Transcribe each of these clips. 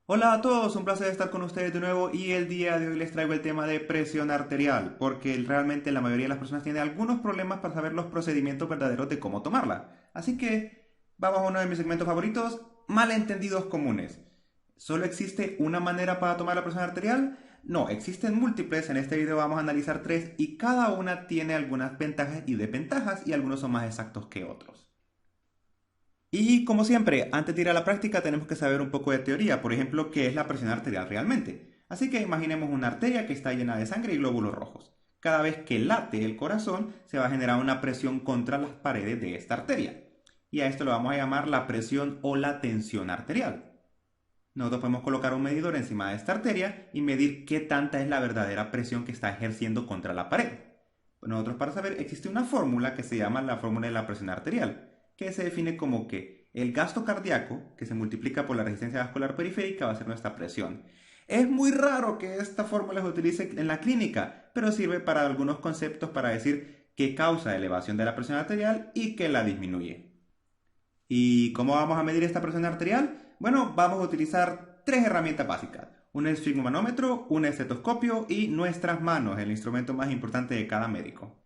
Hola a todos, un placer estar con ustedes de nuevo y el día de hoy les traigo el tema de presión arterial, porque realmente la mayoría de las personas tiene algunos problemas para saber los procedimientos verdaderos de cómo tomarla. Así que vamos a uno de mis segmentos favoritos, malentendidos comunes. ¿Solo existe una manera para tomar la presión arterial? No, existen múltiples, en este video vamos a analizar tres y cada una tiene algunas ventajas y desventajas y algunos son más exactos que otros. Y como siempre, antes de ir a la práctica tenemos que saber un poco de teoría, por ejemplo, qué es la presión arterial realmente. Así que imaginemos una arteria que está llena de sangre y glóbulos rojos. Cada vez que late el corazón, se va a generar una presión contra las paredes de esta arteria. Y a esto lo vamos a llamar la presión o la tensión arterial. Nosotros podemos colocar un medidor encima de esta arteria y medir qué tanta es la verdadera presión que está ejerciendo contra la pared. Nosotros para saber existe una fórmula que se llama la fórmula de la presión arterial, que se define como que el gasto cardíaco, que se multiplica por la resistencia vascular periférica, va a ser nuestra presión. Es muy raro que esta fórmula se utilice en la clínica, pero sirve para algunos conceptos para decir qué causa elevación de la presión arterial y qué la disminuye. ¿Y cómo vamos a medir esta presión arterial? Bueno, vamos a utilizar tres herramientas básicas. Un esfigmomanómetro, un estetoscopio y nuestras manos, el instrumento más importante de cada médico.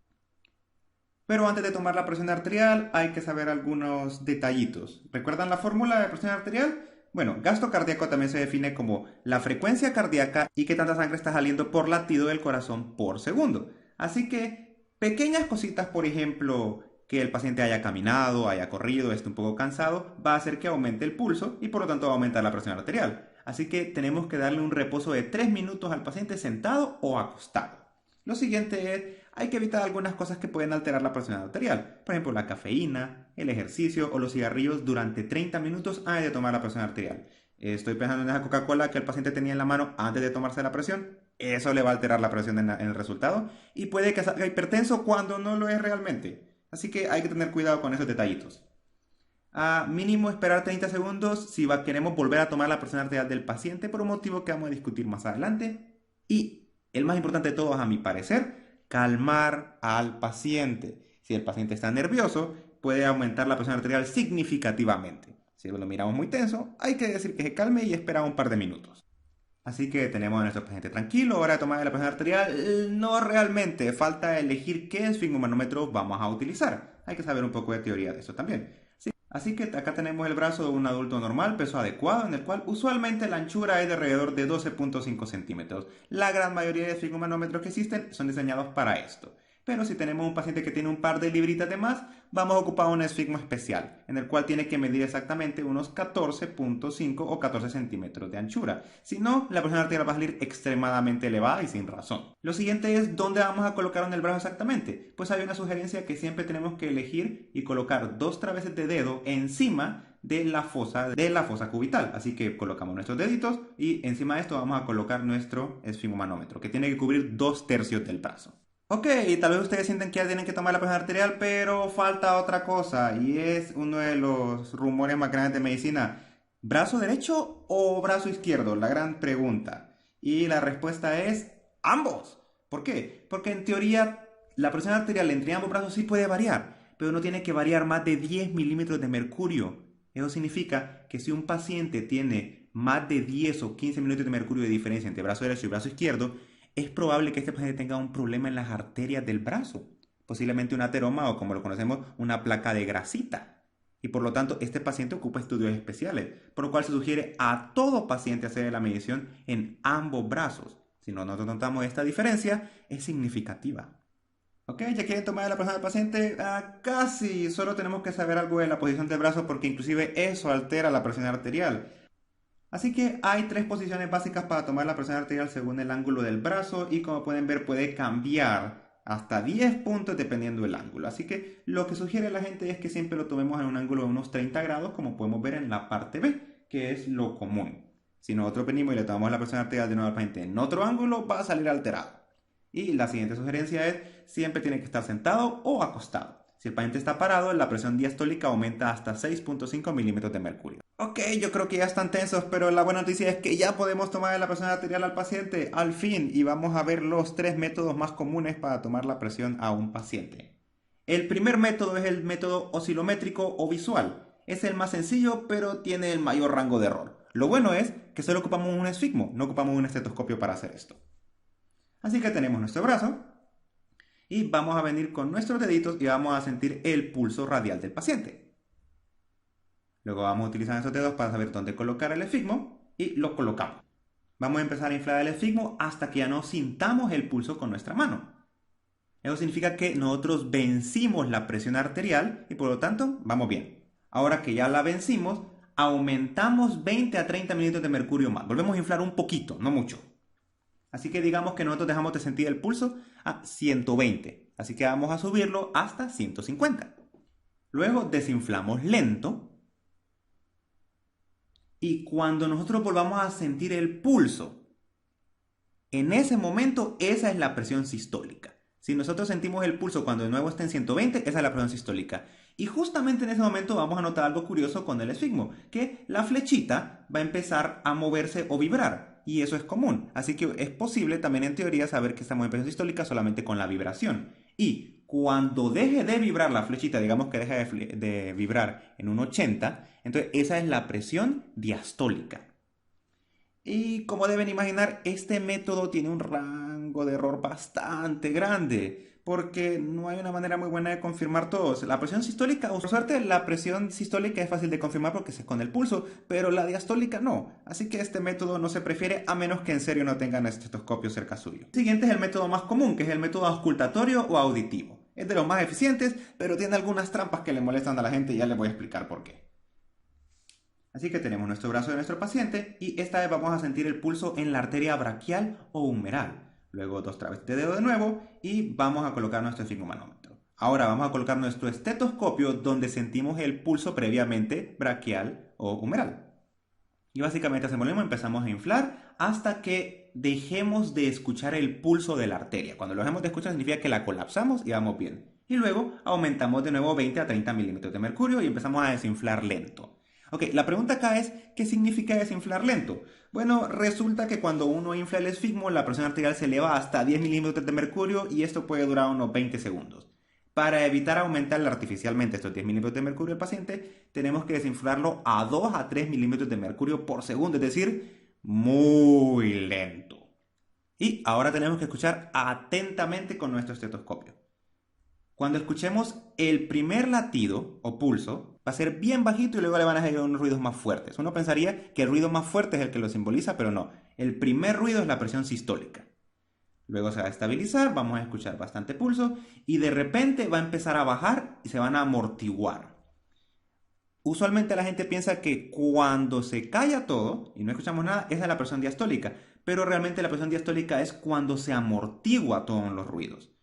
Pero antes de tomar la presión arterial hay que saber algunos detallitos. ¿Recuerdan la fórmula de presión arterial? Bueno, gasto cardíaco también se define como la frecuencia cardíaca y qué tanta sangre está saliendo por latido del corazón por segundo. Así que pequeñas cositas, por ejemplo, que el paciente haya caminado, haya corrido, esté un poco cansado, va a hacer que aumente el pulso y por lo tanto va a aumentar la presión arterial. Así que tenemos que darle un reposo de 3 minutos al paciente sentado o acostado. Lo siguiente es, hay que evitar algunas cosas que pueden alterar la presión arterial. Por ejemplo, la cafeína, el ejercicio o los cigarrillos durante 30 minutos antes de tomar la presión arterial. Estoy pensando en esa Coca-Cola que el paciente tenía en la mano antes de tomarse la presión. Eso le va a alterar la presión en el resultado y puede que salga hipertenso cuando no lo es realmente. Así que hay que tener cuidado con esos detallitos. A mínimo esperar 30 segundos si queremos volver a tomar la presión arterial del paciente por un motivo que vamos a discutir más adelante. Y el más importante de todos, a mi parecer, calmar al paciente. Si el paciente está nervioso, puede aumentar la presión arterial significativamente. Si lo miramos muy tenso, hay que decir que se calme y espera un par de minutos. Así que tenemos a nuestro paciente tranquilo, hora de tomar la presión arterial. No realmente, falta elegir qué esfigmomanómetro vamos a utilizar. Hay que saber un poco de teoría de eso también. Sí. Así que acá tenemos el brazo de un adulto normal, peso adecuado, en el cual usualmente la anchura es de alrededor de 12,5 centímetros. La gran mayoría de esfigmomanómetros que existen son diseñados para esto. Pero si tenemos un paciente que tiene un par de libritas de más, vamos a ocupar un esfigmo especial, en el cual tiene que medir exactamente unos 14,5 o 14 centímetros de anchura. Si no, la presión arterial va a salir extremadamente elevada y sin razón. Lo siguiente es dónde vamos a colocar en el brazo exactamente. Pues hay una sugerencia que siempre tenemos que elegir y colocar dos traveses de dedo encima de la fosa cubital. Así que colocamos nuestros deditos y encima de esto vamos a colocar nuestro esfigmomanómetro, que tiene que cubrir 2/3 del brazo. Ok, tal vez ustedes sienten que ya tienen que tomar la presión arterial, pero falta otra cosa y es uno de los rumores más grandes de medicina. ¿Brazo derecho o brazo izquierdo? La gran pregunta. Y la respuesta es ambos. ¿Por qué? Porque en teoría la presión arterial entre ambos brazos sí puede variar, pero no tiene que variar más de 10 milímetros de mercurio. Eso significa que si un paciente tiene más de 10 o 15 milímetros de mercurio de diferencia entre brazo derecho y brazo izquierdo, es probable que este paciente tenga un problema en las arterias del brazo, posiblemente un ateroma o como lo conocemos, una placa de grasita. Y por lo tanto, este paciente ocupa estudios especiales, por lo cual se sugiere a todo paciente hacer la medición en ambos brazos. Si no nosotros notamos esta diferencia, es significativa. Ok, ya quieren tomar la presión del paciente, casi solo tenemos que saber algo de la posición del brazo porque inclusive eso altera la presión arterial. Así que hay tres posiciones básicas para tomar la presión arterial según el ángulo del brazo y como pueden ver puede cambiar hasta 10 puntos dependiendo del ángulo. Así que lo que sugiere la gente es que siempre lo tomemos en un ángulo de unos 30 grados como podemos ver en la parte B, que es lo común. Si nosotros venimos y le tomamos la presión arterial de nuevo al paciente en otro ángulo va a salir alterado. Y la siguiente sugerencia es siempre tiene que estar sentado o acostado. Si el paciente está parado, la presión diastólica aumenta hasta 6,5 milímetros de mercurio. Ok, yo creo que ya están tensos, pero la buena noticia es que ya podemos tomar la presión arterial al paciente, al fin, y vamos a ver los tres métodos más comunes para tomar la presión a un paciente. El primer método es el método oscilométrico o visual. Es el más sencillo, pero tiene el mayor rango de error. Lo bueno es que solo ocupamos un esfigmo, no ocupamos un estetoscopio para hacer esto. Así que tenemos nuestro brazo y vamos a venir con nuestros deditos y vamos a sentir el pulso radial del paciente. Luego vamos a utilizar estos dedos para saber dónde colocar el esfigmo y lo colocamos. Vamos a empezar a inflar el esfigmo hasta que ya no sintamos el pulso con nuestra mano. Eso significa que nosotros vencimos la presión arterial y por lo tanto vamos bien. Ahora que ya la vencimos, aumentamos 20 a 30 milímetros de mercurio más. Volvemos a inflar un poquito, no mucho. Así que digamos que nosotros dejamos de sentir el pulso a 120. Así que vamos a subirlo hasta 150. Luego desinflamos lento. Y cuando nosotros volvamos a sentir el pulso, en ese momento esa es la presión sistólica. Si nosotros sentimos el pulso cuando de nuevo está en 120, esa es la presión sistólica. Y justamente en ese momento vamos a notar algo curioso con el esfigmo, que la flechita va a empezar a moverse o vibrar. Y eso es común. Así que es posible también en teoría saber que estamos en presión sistólica solamente con la vibración. Y cuando deje de vibrar la flechita, digamos que deja de vibrar en un 80, entonces esa es la presión diastólica. Y como deben imaginar, este método tiene un rango de error bastante grande, porque no hay una manera muy buena de confirmar todos. La presión sistólica, por suerte, la presión sistólica es fácil de confirmar porque es con el pulso, pero la diastólica no. Así que este método no se prefiere a menos que en serio no tengan estetoscopio cerca suyo. El siguiente es el método más común, que es el método auscultatorio o auditivo. Es de los más eficientes, pero tiene algunas trampas que le molestan a la gente y ya les voy a explicar por qué. Así que tenemos nuestro brazo de nuestro paciente y esta vez vamos a sentir el pulso en la arteria braquial o humeral. Luego dos traves de dedo de nuevo y vamos a colocar nuestro esfigmomanómetro. Ahora vamos a colocar nuestro estetoscopio donde sentimos el pulso previamente braquial o humeral. Y básicamente hacemos lo mismo, empezamos a inflar hasta que dejemos de escuchar el pulso de la arteria. Cuando lo dejemos de escuchar significa que la colapsamos y vamos bien. Y luego aumentamos de nuevo 20 a 30 milímetros de mercurio y empezamos a desinflar lento. Ok, la pregunta acá es, ¿qué significa desinflar lento? Bueno, resulta que cuando uno infla el esfigmo, la presión arterial se eleva hasta 10 milímetros de mercurio y esto puede durar unos 20 segundos. Para evitar aumentarle artificialmente estos 10 milímetros de mercurio al paciente, tenemos que desinflarlo a 2 a 3 milímetros de mercurio por segundo, es decir, muy lento. Y ahora tenemos que escuchar atentamente con nuestro estetoscopio. Cuando escuchemos el primer latido o pulso, va a ser bien bajito y luego le van a llegar unos ruidos más fuertes. Uno pensaría que el ruido más fuerte es el que lo simboliza, pero no. El primer ruido es la presión sistólica. Luego se va a estabilizar, vamos a escuchar bastante pulso y de repente va a empezar a bajar y se van a amortiguar. Usualmente la gente piensa que cuando se calla todo y no escuchamos nada, esa es la presión diastólica. Pero realmente la presión diastólica es cuando se amortigua todos los ruidos.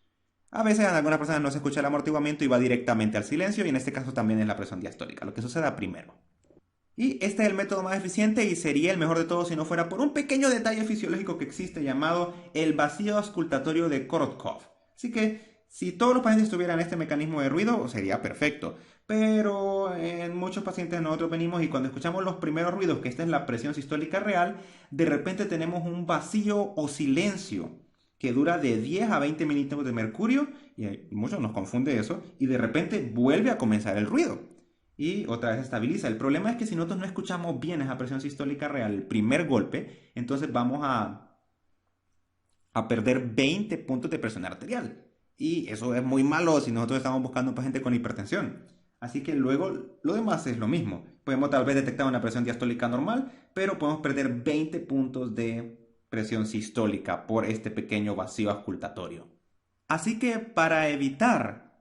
A veces en algunas personas no se escucha el amortiguamiento y va directamente al silencio y en este caso también es la presión diastólica, lo que suceda primero. Y este es el método más eficiente y sería el mejor de todos si no fuera por un pequeño detalle fisiológico que existe llamado el vacío auscultatorio de Korotkov. Así que si todos los pacientes tuvieran este mecanismo de ruido sería perfecto, pero en muchos pacientes nosotros venimos y cuando escuchamos los primeros ruidos, que esta es la presión sistólica real, de repente tenemos un vacío o silencio que dura de 10 a 20 milímetros de mercurio, y muchos nos confunde eso, y de repente vuelve a comenzar el ruido. Y otra vez estabiliza. El problema es que si nosotros no escuchamos bien esa presión sistólica real, el primer golpe, entonces vamos a perder 20 puntos de presión arterial. Y eso es muy malo si nosotros estamos buscando un paciente con hipertensión. Así que luego lo demás es lo mismo. Podemos tal vez detectar una presión diastólica normal, pero podemos perder 20 puntos de presión sistólica por este pequeño vacío auscultatorio. Así que para evitar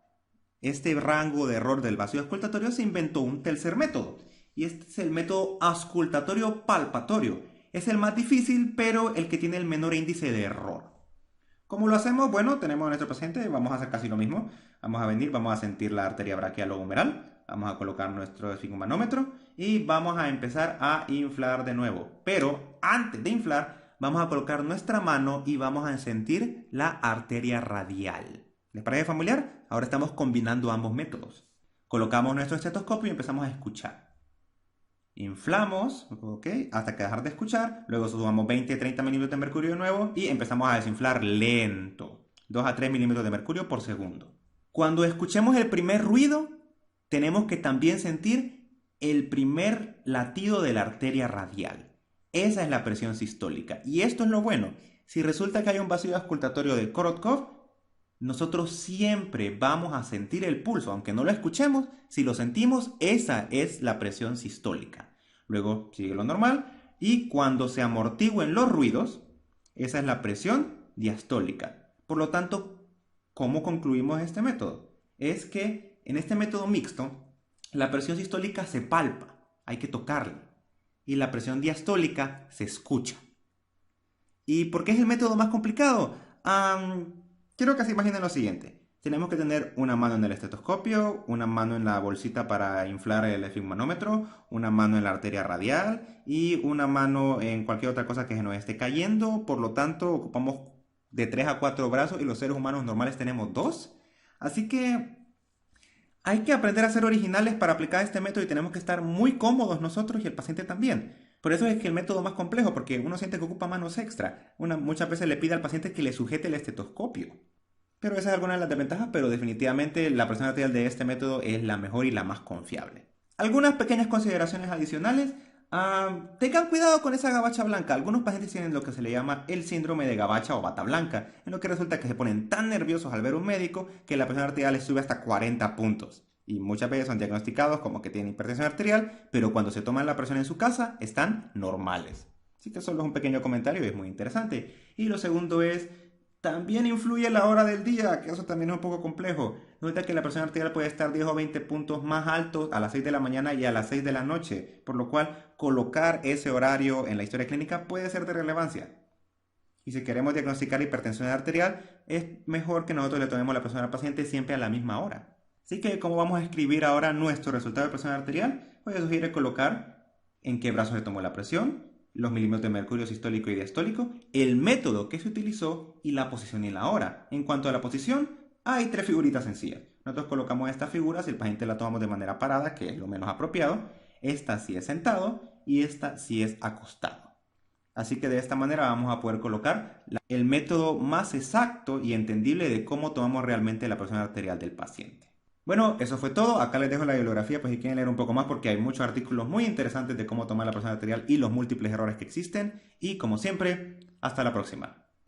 este rango de error del vacío auscultatorio se inventó un tercer método y este es el método auscultatorio palpatorio. Es el más difícil pero el que tiene el menor índice de error. ¿Cómo lo hacemos? Bueno, tenemos a nuestro paciente, vamos a hacer casi lo mismo. Vamos a venir, vamos a sentir la arteria braquial o humeral, vamos a colocar nuestro esfigmomanómetro y vamos a empezar a inflar de nuevo. Pero antes de inflar, vamos a colocar nuestra mano y vamos a sentir la arteria radial. ¿Les parece familiar? Ahora estamos combinando ambos métodos. Colocamos nuestro estetoscopio y empezamos a escuchar. Inflamos, ¿ok? Hasta que dejar de escuchar. Luego sumamos 20-30 milímetros de mercurio de nuevo y empezamos a desinflar lento. 2 a 3 milímetros de mercurio por segundo. Cuando escuchemos el primer ruido, tenemos que también sentir el primer latido de la arteria radial. Esa es la presión sistólica. Y esto es lo bueno. Si resulta que hay un vacío auscultatorio de Korotkov, nosotros siempre vamos a sentir el pulso, aunque no lo escuchemos, si lo sentimos, esa es la presión sistólica. Luego sigue lo normal y cuando se amortigüen los ruidos, esa es la presión diastólica. Por lo tanto, ¿cómo concluimos este método? Es que en este método mixto, la presión sistólica se palpa, hay que tocarla, y la presión diastólica se escucha. ¿Y por qué es el método más complicado? Quiero que se imaginen lo siguiente. Tenemos que tener una mano en el estetoscopio, una mano en la bolsita para inflar el esfigmanómetro, una mano en la arteria radial y una mano en cualquier otra cosa que se nos esté cayendo. Por lo tanto, ocupamos de 3 a 4 brazos y los seres humanos normales tenemos 2. Así que hay que aprender a ser originales para aplicar este método y tenemos que estar muy cómodos nosotros y el paciente también. Por eso es que el método es más complejo, porque uno siente que ocupa manos extra. Muchas veces le pide al paciente que le sujete el estetoscopio. Pero esa es alguna de las desventajas, pero definitivamente la presión arterial de este método es la mejor y la más confiable. Algunas pequeñas consideraciones adicionales. Tengan cuidado con esa gabacha blanca. Algunos pacientes tienen lo que se le llama el síndrome de gabacha o bata blanca, en lo que resulta que se ponen tan nerviosos al ver un médico que la presión arterial les sube hasta 40 puntos. Y muchas veces son diagnosticados como que tienen hipertensión arterial, pero cuando se toman la presión en su casa están normales. Así que solo es un pequeño comentario y es muy interesante. Y lo segundo es, también influye la hora del día, que eso también es un poco complejo. Nota que la presión arterial puede estar 10 o 20 puntos más altos a las 6 de la mañana y a las 6 de la noche, por lo cual colocar ese horario en la historia clínica puede ser de relevancia. Y si queremos diagnosticar hipertensión arterial, es mejor que nosotros le tomemos la presión al paciente siempre a la misma hora. Así que, ¿cómo vamos a escribir ahora nuestro resultado de presión arterial? Voy a sugerir colocar en qué brazo se tomó la presión, los milímetros de mercurio sistólico y diastólico, el método que se utilizó y la posición y la hora. En cuanto a la posición, hay 3 figuritas sencillas. Nosotros colocamos esta figura si el paciente la tomamos de manera parada, que es lo menos apropiado. Esta sí es sentado y esta sí es acostado. Así que de esta manera vamos a poder colocar el método más exacto y entendible de cómo tomamos realmente la presión arterial del paciente. Bueno, eso fue todo. Acá les dejo la bibliografía pues si quieren leer un poco más porque hay muchos artículos muy interesantes de cómo tomar la presión arterial y los múltiples errores que existen. Y como siempre, hasta la próxima.